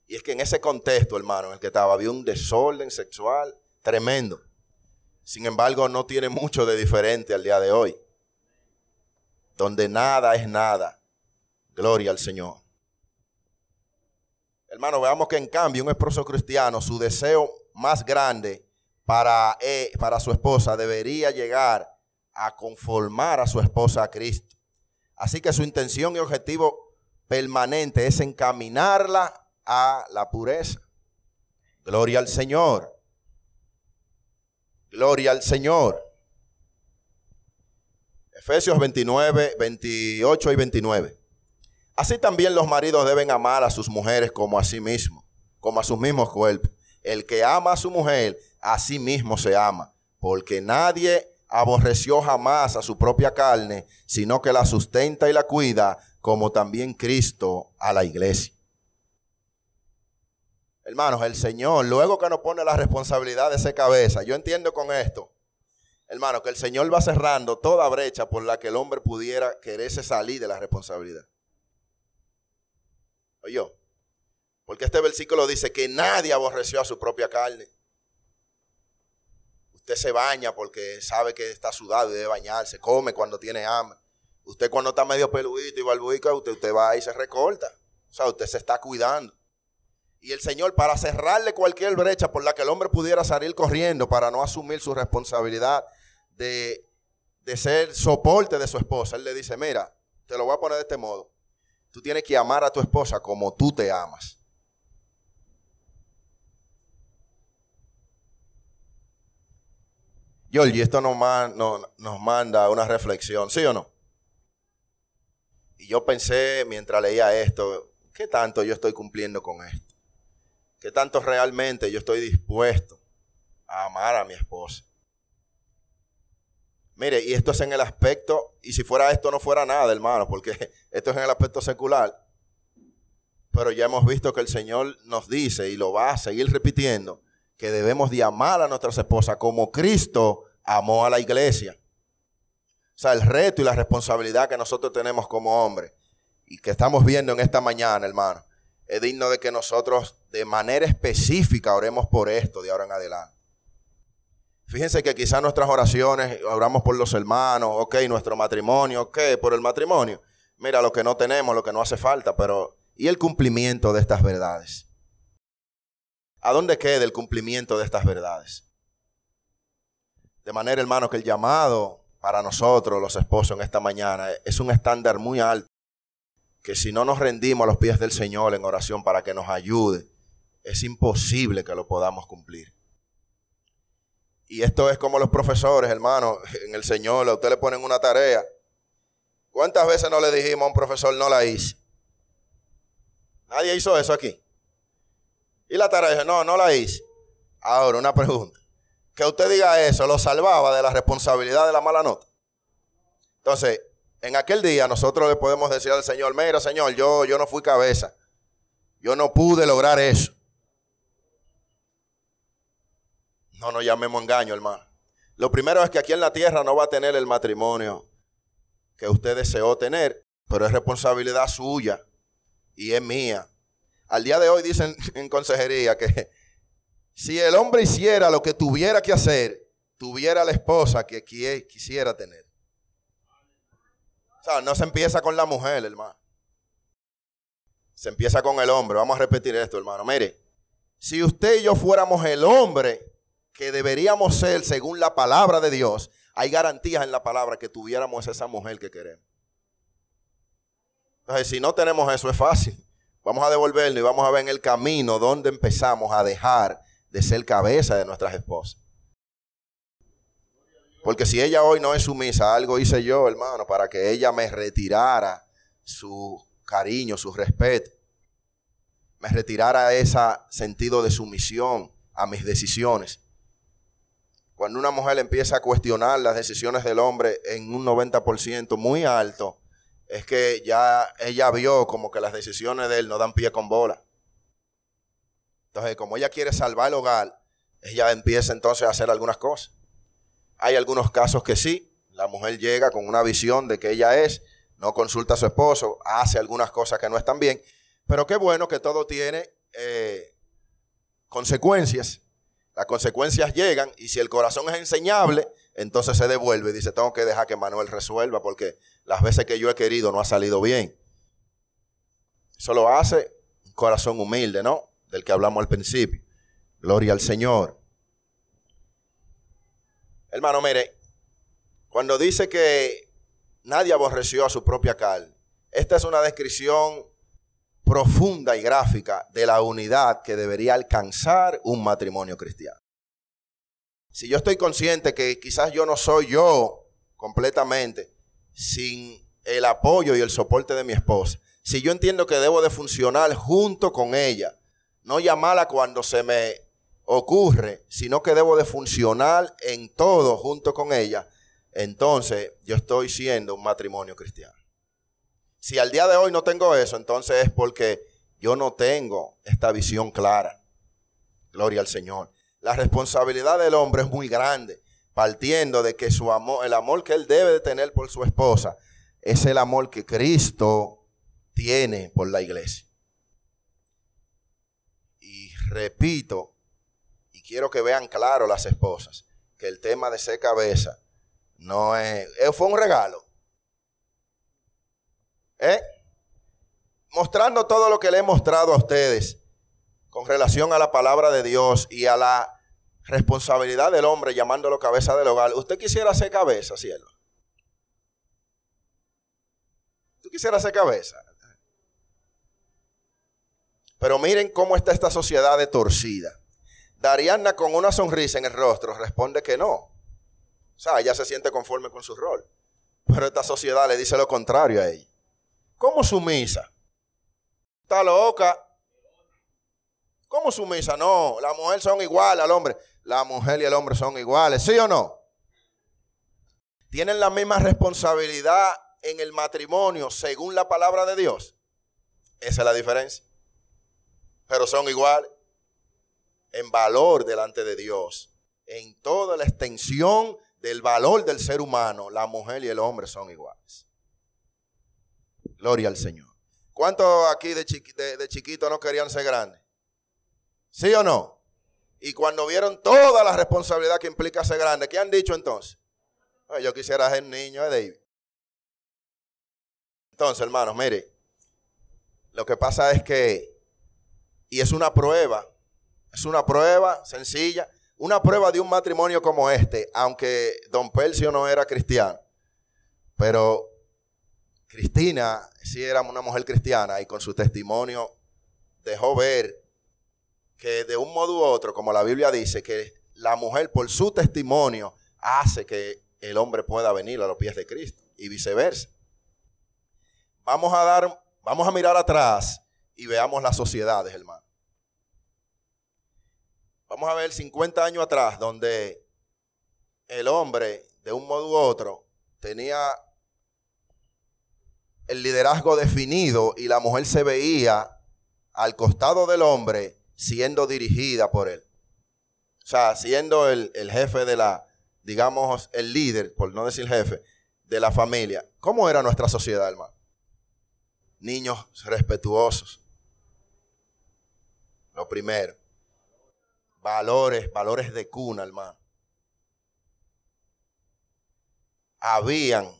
Speaker 1: Y es que en ese contexto, hermano, en el que estaba, había un desorden sexual tremendo. Sin embargo, no tiene mucho de diferente al día de hoy, donde nada es nada. Gloria al Señor. Hermano, veamos que en cambio un esposo cristiano, su deseo más grande para su esposa debería llegar a conformar a su esposa a Cristo. Así que su intención y objetivo permanente es encaminarla a la pureza. Gloria al Señor. Gloria al Señor. Efesios 29, 28 y 29. Así también los maridos deben amar a sus mujeres como a sí mismos, como a sus mismos cuerpos. El que ama a su mujer, a sí mismo se ama, porque nadie aborreció jamás a su propia carne, sino que la sustenta y la cuida, como también Cristo a la iglesia. Hermanos, el Señor, luego que nos pone la responsabilidad de ser cabeza, yo entiendo con esto, hermano, que el Señor va cerrando toda brecha por la que el hombre pudiera quererse salir de la responsabilidad. Oye, porque este versículo dice que nadie aborreció a su propia carne. Usted se baña porque sabe que está sudado y debe bañarse, come cuando tiene hambre. Usted cuando está medio peludito y barbuica, usted va y se recorta. O sea, usted se está cuidando. Y el Señor, para cerrarle cualquier brecha por la que el hombre pudiera salir corriendo para no asumir su responsabilidad de ser soporte de su esposa, Él le dice, mira, te lo voy a poner de este modo. Tú tienes que amar a tu esposa como tú te amas. Georgie, esto nos manda una reflexión, ¿sí o no? Y yo pensé mientras leía esto, ¿qué tanto yo estoy cumpliendo con esto? ¿Qué tanto realmente yo estoy dispuesto a amar a mi esposa? Mire, y esto es en el aspecto, y si fuera esto no fuera nada, hermano, porque esto es en el aspecto secular. Pero ya hemos visto que el Señor nos dice, y lo va a seguir repitiendo, que debemos de amar a nuestras esposas como Cristo amó a la iglesia. O sea, el reto y la responsabilidad que nosotros tenemos como hombres, y que estamos viendo en esta mañana, hermano, es digno de que nosotros de manera específica oremos por esto de ahora en adelante. Fíjense que quizás nuestras oraciones, oramos por los hermanos, ok, nuestro matrimonio, ok, por el matrimonio. Mira, lo que no tenemos, lo que no hace falta, pero ¿y el cumplimiento de estas verdades? ¿A dónde queda el cumplimiento de estas verdades? De manera, hermano, que el llamado para nosotros, los esposos, en esta mañana es un estándar muy alto, que si no nos rendimos a los pies del Señor en oración para que nos ayude, es imposible que lo podamos cumplir. Y esto es como los profesores, hermano, en el Señor, a usted le ponen una tarea. ¿Cuántas veces no le dijimos a un profesor no la hice? Nadie hizo eso aquí. Y la tarea dice, no la hice. Ahora, una pregunta. Que usted diga eso, ¿lo salvaba de la responsabilidad de la mala nota? Entonces, en aquel día nosotros le podemos decir al Señor, mira, Señor, yo no fui cabeza. Yo no pude lograr eso. No nos llamemos engaño, hermano. Lo primero es que aquí en la tierra no va a tener el matrimonio que usted deseó tener, pero es responsabilidad suya y es mía. Al día de hoy dicen en consejería que si el hombre hiciera lo que tuviera que hacer, tuviera la esposa que quisiera tener. O sea, no se empieza con la mujer, hermano. Se empieza con el hombre. Vamos a repetir esto, hermano. Mire, si usted y yo fuéramos el hombre que deberíamos ser según la palabra de Dios, hay garantías en la palabra que tuviéramos esa mujer que queremos. Entonces, si no tenemos eso, es fácil. Vamos a devolverlo y vamos a ver en el camino donde empezamos a dejar de ser cabeza de nuestras esposas. Porque si ella hoy no es sumisa, algo hice yo, hermano, para que ella me retirara su cariño, su respeto. Me retirara ese sentido de sumisión a mis decisiones. Cuando una mujer empieza a cuestionar las decisiones del hombre en un 90% muy alto, es que ya ella vio como que las decisiones de él no dan pie con bola. Entonces, como ella quiere salvar el hogar, ella empieza entonces a hacer algunas cosas. Hay algunos casos que sí, la mujer llega con una visión de que ella es, no consulta a su esposo, hace algunas cosas que no están bien, pero qué bueno que todo tiene consecuencias. Las consecuencias llegan y si el corazón es enseñable, entonces se devuelve y dice, tengo que dejar que Manuel resuelva porque las veces que yo he querido no ha salido bien. Eso lo hace un corazón humilde, ¿no? Del que hablamos al principio. Gloria al Señor. Hermano, mire, cuando dice que nadie aborreció a su propia carne, esta es una descripción profunda y gráfica de la unidad que debería alcanzar un matrimonio cristiano. Si yo estoy consciente que quizás yo no soy yo completamente sin el apoyo y el soporte de mi esposa, si yo entiendo que debo de funcionar junto con ella, no llamarla cuando se me ocurre, sino que debo de funcionar en todo junto con ella, entonces yo estoy siendo un matrimonio cristiano. Si al día de hoy no tengo eso, entonces es porque yo no tengo esta visión clara. Gloria al Señor. La responsabilidad del hombre es muy grande, partiendo de que su amor, el amor que él debe de tener por su esposa, es el amor que Cristo tiene por la iglesia. Y repito, y quiero que vean claro las esposas, que el tema de ser cabeza no fue un regalo. Mostrando todo lo que le he mostrado a ustedes con relación a la palabra de Dios y a la responsabilidad del hombre llamándolo cabeza del hogar. ¿Usted quisiera ser cabeza, cielo? ¿Tú quisieras ser cabeza? Pero miren cómo está esta sociedad de torcida. Dariana con una sonrisa en el rostro responde que no. O sea, ella se siente conforme con su rol. Pero esta sociedad le dice lo contrario a ella. ¿Cómo sumisa? ¿Está loca? ¿Cómo sumisa? No, las mujeres son iguales al hombre. La mujer y el hombre son iguales, ¿sí o no? ¿Tienen la misma responsabilidad en el matrimonio según la palabra de Dios? Esa es la diferencia. Pero son iguales en valor delante de Dios. En toda la extensión del valor del ser humano, la mujer y el hombre son iguales. Gloria al Señor. ¿Cuántos aquí de chiquito no querían ser grandes? ¿Sí o no? Y cuando vieron toda la responsabilidad que implica ser grande, ¿qué han dicho entonces? Yo quisiera ser niño de David. Entonces, hermanos, mire, lo que pasa es que, y es una prueba sencilla, una prueba de un matrimonio como este, aunque don Percio no era cristiano, pero Cristina sí era una mujer cristiana y con su testimonio dejó ver que de un modo u otro, como la Biblia dice, que la mujer por su testimonio hace que el hombre pueda venir a los pies de Cristo y viceversa. Vamos a mirar atrás y veamos las sociedades, hermano. Vamos a ver 50 años atrás, donde el hombre, de un modo u otro, tenía el liderazgo definido y la mujer se veía al costado del hombre siendo dirigida por él. O sea, siendo el jefe de la, digamos, el líder, por no decir jefe, de la familia. ¿Cómo era nuestra sociedad, hermano? Niños respetuosos. Lo primero. Valores de cuna, hermano.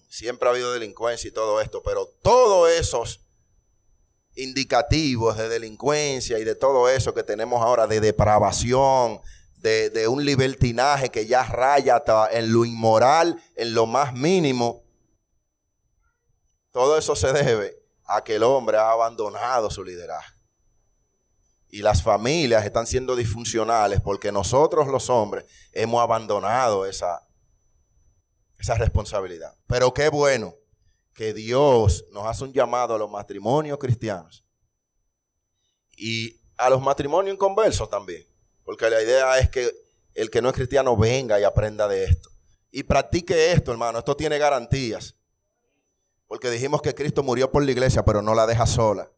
Speaker 1: Siempre ha habido delincuencia y todo esto, pero todos esos indicativos de delincuencia y de todo eso que tenemos ahora, de depravación, de un libertinaje que ya raya hasta en lo inmoral, en lo más mínimo, todo eso se debe a que el hombre ha abandonado su liderazgo. Y las familias están siendo disfuncionales porque nosotros los hombres hemos abandonado esa responsabilidad. Pero qué bueno que Dios nos hace un llamado a los matrimonios cristianos y a los matrimonios inconversos también. Porque la idea es que el que no es cristiano venga y aprenda de esto. Y practique esto, hermano. Esto tiene garantías. Porque dijimos que Cristo murió por la iglesia, pero no la deja sola.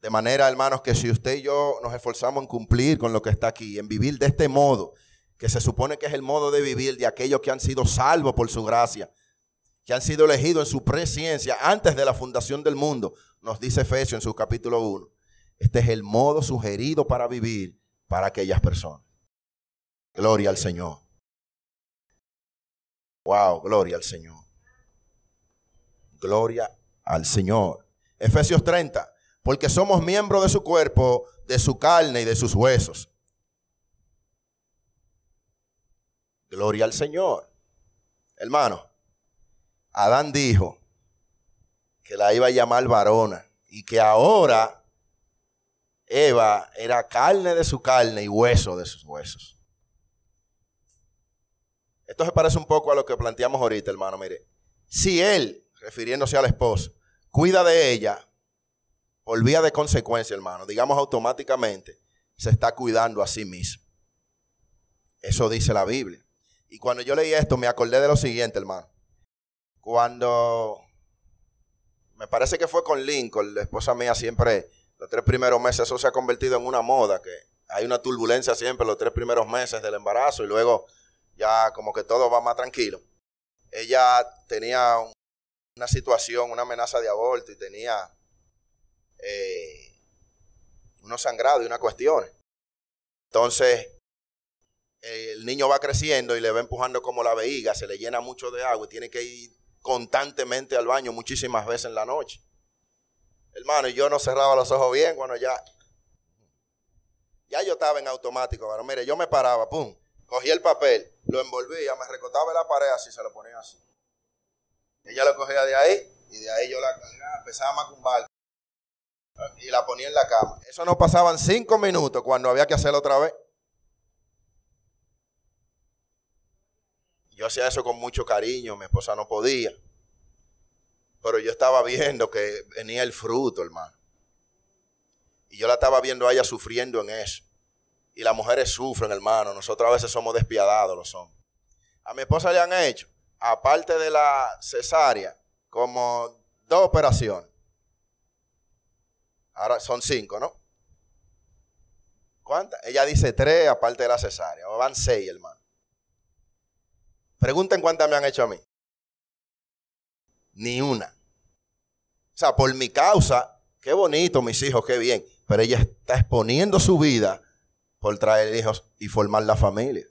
Speaker 1: De manera, hermanos, que si usted y yo nos esforzamos en cumplir con lo que está aquí, en vivir de este modo, que se supone que es el modo de vivir de aquellos que han sido salvos por su gracia, que han sido elegidos en su presciencia antes de la fundación del mundo, nos dice Efesios en su capítulo 1. Este es el modo sugerido para vivir para aquellas personas. Gloria al Señor. Wow, gloria al Señor. Gloria al Señor. Efesios 30. Porque somos miembros de su cuerpo, de su carne y de sus huesos. Gloria al Señor. Hermano, Adán dijo que la iba a llamar varona y que ahora Eva era carne de su carne y hueso de sus huesos. Esto se parece un poco a lo que planteamos ahorita, hermano. Mire, si él, refiriéndose al esposo, cuida de ella, por vía de consecuencia, hermano, digamos automáticamente, se está cuidando a sí mismo. Eso dice la Biblia. Y cuando yo leí esto, me acordé de lo siguiente, hermano. Cuando, me parece que fue con Lincoln, la esposa mía siempre, los 3 primeros meses, eso se ha convertido en una moda, que hay una turbulencia siempre los 3 primeros meses del embarazo y luego ya como que todo va más tranquilo. Ella tenía una situación, una amenaza de aborto y tenía unos sangrados y unas cuestiones. Entonces, el niño va creciendo y le va empujando como la vejiga, se le llena mucho de agua y tiene que ir constantemente al baño muchísimas veces en la noche. Hermano, y yo no cerraba los ojos bien cuando ya yo estaba en automático. Pero mire, yo me paraba, pum, cogía el papel, lo envolvía, me recostaba en la pared así, se lo ponía así. Ella lo cogía de ahí y de ahí yo la cargaba, empezaba a macumbar y la ponía en la cama. Eso no pasaban 5 minutos cuando había que hacerlo otra vez. Yo hacía eso con mucho cariño, mi esposa no podía. Pero yo estaba viendo que venía el fruto, hermano. Y yo la estaba viendo a ella sufriendo en eso. Y las mujeres sufren, hermano. Nosotros a veces somos despiadados, los hombres. A mi esposa le han hecho, aparte de la cesárea, como 2 operaciones. Ahora son 5, ¿no? ¿Cuántas? Ella dice 3 aparte de la cesárea. Van 6, hermano. Pregunten cuántas me han hecho a mí. Ni una. O sea, por mi causa, qué bonito, mis hijos, qué bien. Pero ella está exponiendo su vida por traer hijos y formar la familia.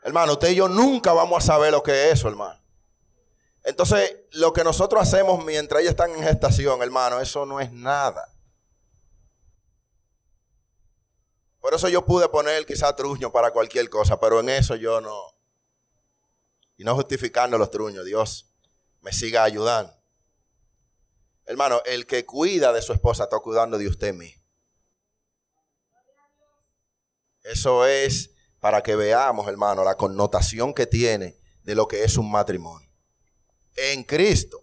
Speaker 1: Hermano, usted y yo nunca vamos a saber lo que es eso, hermano. Entonces, lo que nosotros hacemos mientras ellas están en gestación, hermano, eso no es nada. Por eso yo pude poner quizá truño para cualquier cosa, pero en eso yo no. Y no justificando los truños, Dios me siga ayudando. Hermano, el que cuida de su esposa está cuidando de usted mismo. Eso es para que veamos, hermano, la connotación que tiene de lo que es un matrimonio. En Cristo.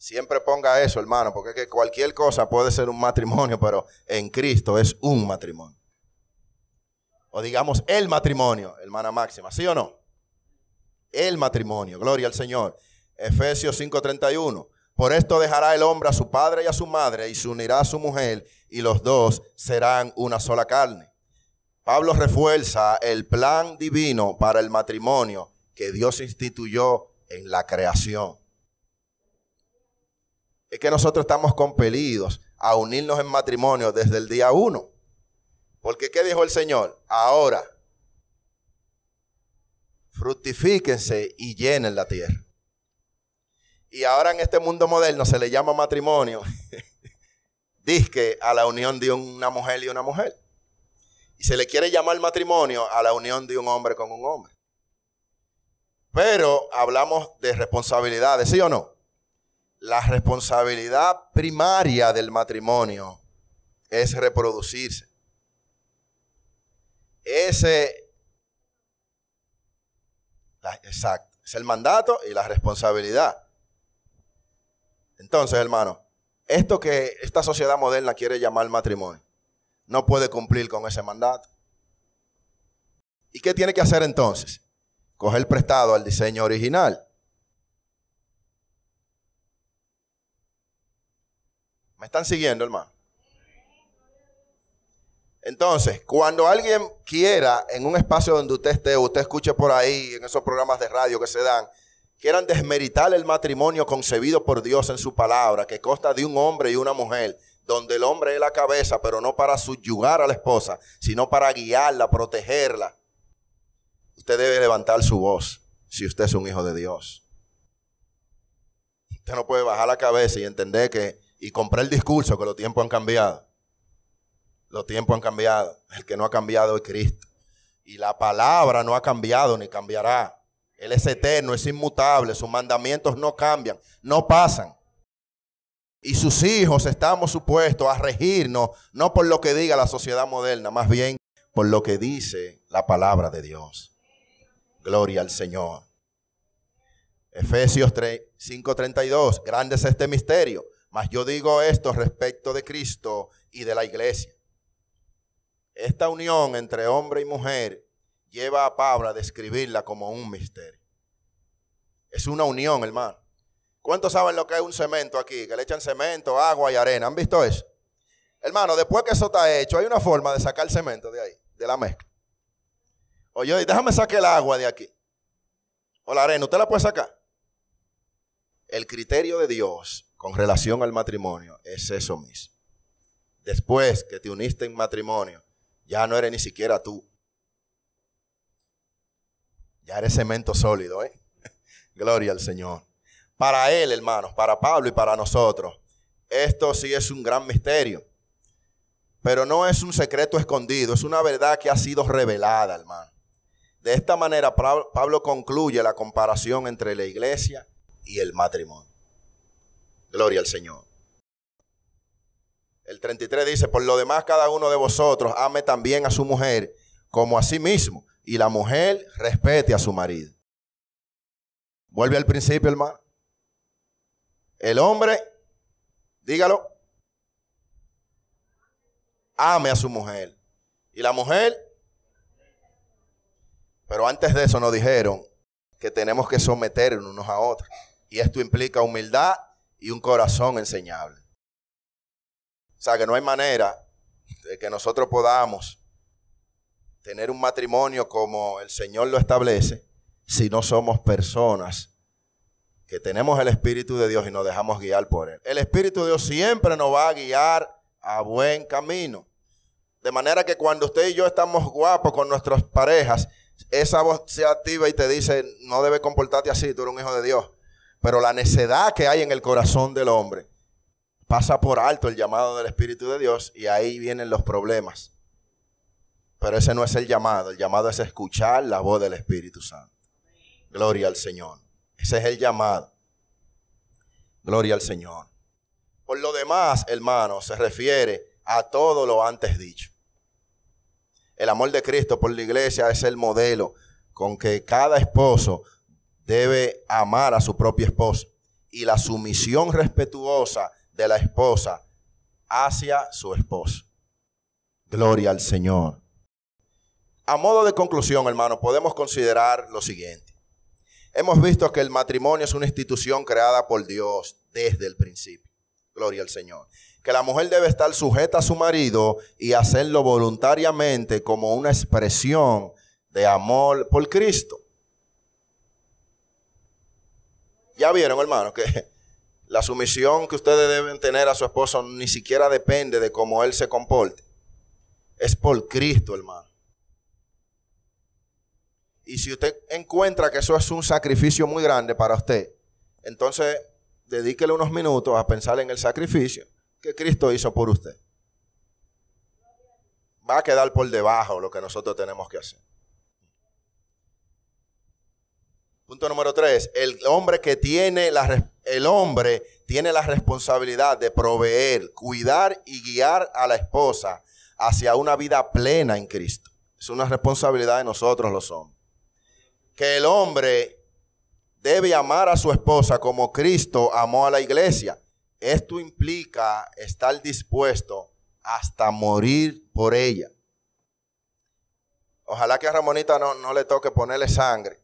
Speaker 1: Siempre ponga eso, hermano, porque es que cualquier cosa puede ser un matrimonio, pero en Cristo es un matrimonio. O digamos el matrimonio, hermana Máxima, ¿sí o no? El matrimonio, gloria al Señor. Efesios 5:31. Por esto dejará el hombre a su padre y a su madre y se unirá a su mujer y los dos serán una sola carne. Pablo refuerza el plan divino para el matrimonio que Dios instituyó en la creación. Es que nosotros estamos compelidos a unirnos en matrimonio desde el día 1. Porque ¿qué dijo el Señor? Ahora, fructifíquense y llenen la tierra. Y ahora en este mundo moderno se le llama matrimonio, dizque a la unión de una mujer y una mujer. Y se le quiere llamar matrimonio a la unión de un hombre con un hombre. Pero hablamos de responsabilidades, ¿sí o no? La responsabilidad primaria del matrimonio es reproducirse. Exacto, es el mandato y la responsabilidad. Entonces, hermano, esto que esta sociedad moderna quiere llamar matrimonio, no puede cumplir con ese mandato. ¿Y qué tiene que hacer entonces? Coger prestado al diseño original. ¿Me están siguiendo, hermano? Entonces, cuando alguien quiera, en un espacio donde usted esté, usted escuche por ahí, en esos programas de radio que se dan, quieran desmeritar el matrimonio concebido por Dios en su palabra, que consta de un hombre y una mujer, donde el hombre es la cabeza, pero no para subyugar a la esposa, sino para guiarla, protegerla. Usted debe levantar su voz si usted es un hijo de Dios. Usted no puede bajar la cabeza y entender y comprar el discurso que los tiempos han cambiado. Los tiempos han cambiado. El que no ha cambiado es Cristo. Y la palabra no ha cambiado ni cambiará. Él es eterno, es inmutable. Sus mandamientos no cambian, no pasan. Y sus hijos estamos supuestos a regirnos, no por lo que diga la sociedad moderna, más bien por lo que dice la palabra de Dios. Gloria al Señor. Efesios 5:32. Grande es este misterio, mas yo digo esto respecto de Cristo y de la iglesia. Esta unión entre hombre y mujer lleva a Pablo a describirla como un misterio. Es una unión, hermano. ¿Cuántos saben lo que es un cemento aquí? Que le echan cemento, agua y arena. ¿Han visto eso? Hermano, después que eso está hecho, hay una forma de sacar el cemento de ahí, de la mezcla. Oye, déjame sacar el agua de aquí. O la arena, ¿usted la puede sacar? El criterio de Dios con relación al matrimonio es eso mismo. Después que te uniste en matrimonio, ya no eres ni siquiera tú. Ya eres cemento sólido, ¿eh? Gloria al Señor. Para él, hermanos, para Pablo y para nosotros, esto sí es un gran misterio. Pero no es un secreto escondido, es una verdad que ha sido revelada, hermano. De esta manera, Pablo concluye la comparación entre la iglesia y el matrimonio. Gloria al Señor. El 33 dice, por lo demás cada uno de vosotros ame también a su mujer como a sí mismo, y la mujer respete a su marido. Vuelve al principio, hermano. El hombre, dígalo, ame a su mujer. Y la mujer, pero antes de eso nos dijeron que tenemos que someternos unos a otros. Y esto implica humildad y un corazón enseñable. O sea que no hay manera de que nosotros podamos tener un matrimonio como el Señor lo establece si no somos personas que tenemos el Espíritu de Dios y nos dejamos guiar por Él. El Espíritu de Dios siempre nos va a guiar a buen camino. De manera que cuando usted y yo estamos guapos con nuestras parejas, esa voz se activa y te dice, no debes comportarte así, tú eres un hijo de Dios. Pero la necedad que hay en el corazón del hombre pasa por alto el llamado del Espíritu de Dios y ahí vienen los problemas. Pero ese no es el llamado. El llamado es escuchar la voz del Espíritu Santo. Gloria al Señor. Ese es el llamado. Gloria al Señor. Por lo demás, hermanos, se refiere a todo lo antes dicho. El amor de Cristo por la iglesia es el modelo con que cada esposo debe amar a su propia esposa. Y la sumisión respetuosa de la esposa hacia su esposo. Gloria al Señor. A modo de conclusión, hermano, podemos considerar lo siguiente. Hemos visto que el matrimonio es una institución creada por Dios desde el principio. Gloria al Señor. Que la mujer debe estar sujeta a su marido y hacerlo voluntariamente como una expresión de amor por Cristo. Ya vieron, hermano, que la sumisión que ustedes deben tener a su esposo ni siquiera depende de cómo él se comporte. Es por Cristo, hermano. Y si usted encuentra que eso es un sacrificio muy grande para usted, entonces dedíquele unos minutos a pensar en el sacrificio que Cristo hizo por usted. Va a quedar por debajo lo que nosotros tenemos que hacer. Punto número 3. El hombre tiene la responsabilidad de proveer, cuidar y guiar a la esposa hacia una vida plena en Cristo. Es una responsabilidad de nosotros los hombres. Que el hombre debe amar a su esposa como Cristo amó a la iglesia. Esto implica estar dispuesto hasta morir por ella. Ojalá que a Ramonita no le toque ponerle sangre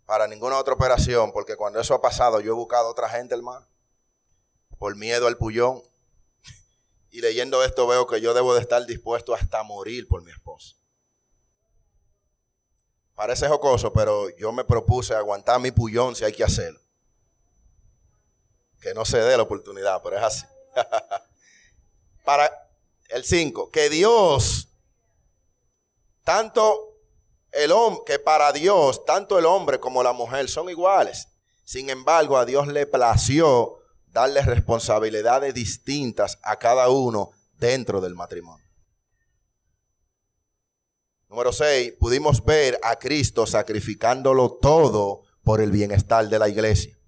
Speaker 1: para ninguna otra operación, porque cuando eso ha pasado yo he buscado a otra gente, hermano, por miedo al pullón. Y leyendo esto veo que yo debo de estar dispuesto hasta morir por mi esposa. Parece jocoso, pero yo me propuse aguantar mi pullón si hay que hacerlo. Que no se dé la oportunidad, pero es así. Para el 5, que Dios, que para Dios, tanto el hombre como la mujer son iguales. Sin embargo, a Dios le plació darle responsabilidades distintas a cada uno dentro del matrimonio. Número 6, pudimos ver a Cristo sacrificándolo todo por el bienestar de la iglesia.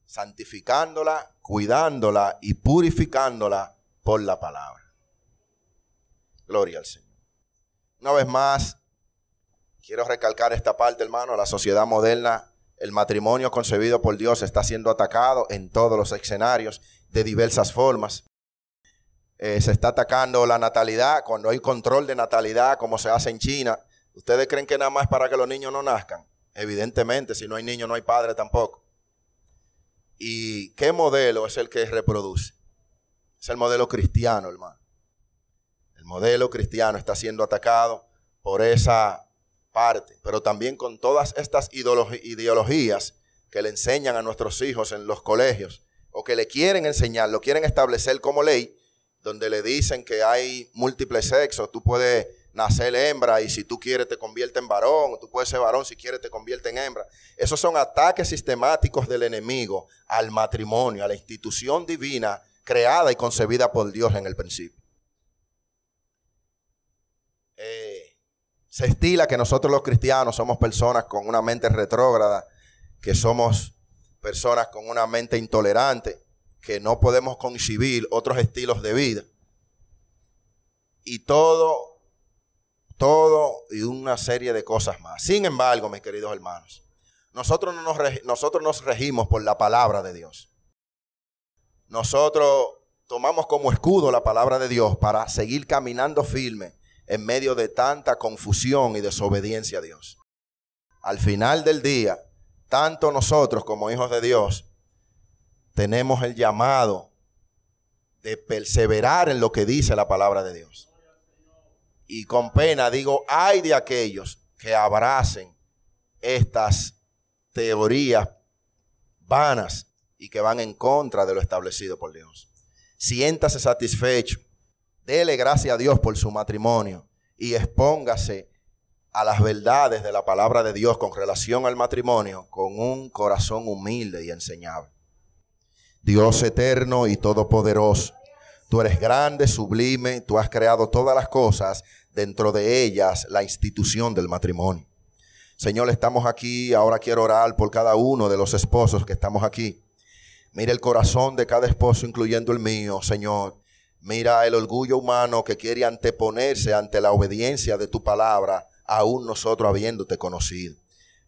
Speaker 1: Santificándola, cuidándola y purificándola por la palabra. Gloria al Señor. Una vez más, quiero recalcar esta parte, hermano. La sociedad moderna, el matrimonio concebido por Dios está siendo atacado en todos los escenarios de diversas formas. Se está atacando la natalidad, cuando hay control de natalidad, como se hace en China. ¿Ustedes creen que nada más para que los niños no nazcan? Evidentemente, si no hay niños, no hay padre tampoco. ¿Y qué modelo es el que reproduce? Es el modelo cristiano, hermano. El modelo cristiano está siendo atacado por esa parte, pero también con todas estas ideologías que le enseñan a nuestros hijos en los colegios, o que le quieren enseñar, lo quieren establecer como ley, donde le dicen que hay múltiples sexos. Tú puedes nacer hembra y si tú quieres te convierte en varón, o tú puedes ser varón si quieres te convierte en hembra. Esos son ataques sistemáticos del enemigo al matrimonio, a la institución divina creada y concebida por Dios en el principio. Se estila que nosotros los cristianos somos personas con una mente retrógrada, que somos personas con una mente intolerante, que no podemos concebir otros estilos de vida. Y todo y una serie de cosas más. Sin embargo, mis queridos hermanos, nosotros nos regimos por la palabra de Dios. Nosotros tomamos como escudo la palabra de Dios para seguir caminando firme en medio de tanta confusión y desobediencia a Dios. Al final del día, tanto nosotros como hijos de Dios tenemos el llamado de perseverar en lo que dice la palabra de Dios. Y con pena digo, ay de aquellos que abracen estas teorías vanas y que van en contra de lo establecido por Dios. Siéntase satisfecho, dele gracias a Dios por su matrimonio y expóngase a las verdades de la palabra de Dios con relación al matrimonio con un corazón humilde y enseñable. Dios eterno y todopoderoso, Tú eres grande, sublime, tú has creado todas las cosas, dentro de ellas la institución del matrimonio. Señor, estamos aquí, ahora quiero orar por cada uno de los esposos que estamos aquí. Mira el corazón de cada esposo, incluyendo el mío, Señor. Mira el orgullo humano que quiere anteponerse ante la obediencia de tu palabra, aún nosotros habiéndote conocido.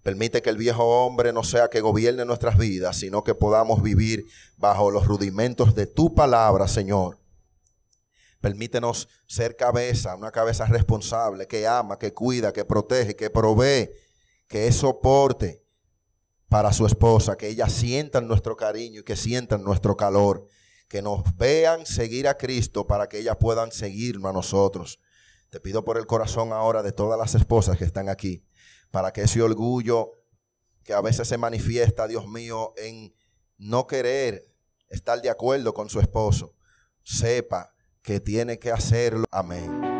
Speaker 1: Permite que el viejo hombre no sea que gobierne nuestras vidas, sino que podamos vivir bajo los rudimentos de tu palabra, Señor. Permítenos ser cabeza, una cabeza responsable, que ama, que cuida, que protege, que provee, que es soporte para su esposa, que ellas sientan nuestro cariño y que sientan nuestro calor, que nos vean seguir a Cristo para que ellas puedan seguirnos a nosotros. Te pido por el corazón ahora de todas las esposas que están aquí, para que ese orgullo que a veces se manifiesta, Dios mío, en no querer estar de acuerdo con su esposo, sepa que tiene que hacerlo. Amén.